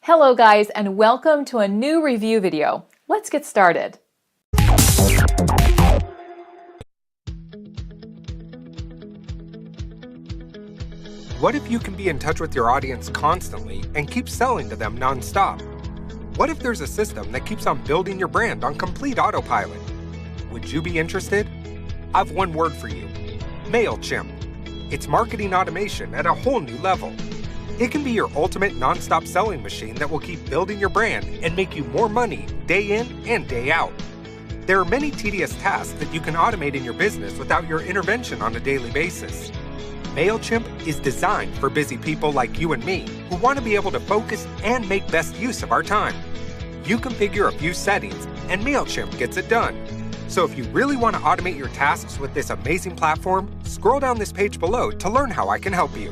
Hello guys, and welcome to a new review video. Let's get started. What if you can be in touch with your audience constantly and keep selling to them non-stop? What if there's a system that keeps on building your brand on complete autopilot? Would you be interested? I've one word for you: Mailchimp. It's marketing automation at a whole new level. It can be your ultimate non-stop selling machine that will keep building your brand and make you more money day in and day out. There are many tedious tasks that you can automate in your business without your intervention on a daily basis. Mailchimp is designed for busy people like you and me who want to be able to focus and make best use of our time. You configure a few settings and Mailchimp gets it done. So if you really want to automate your tasks with this amazing platform, scroll down this page below to learn how I can help you.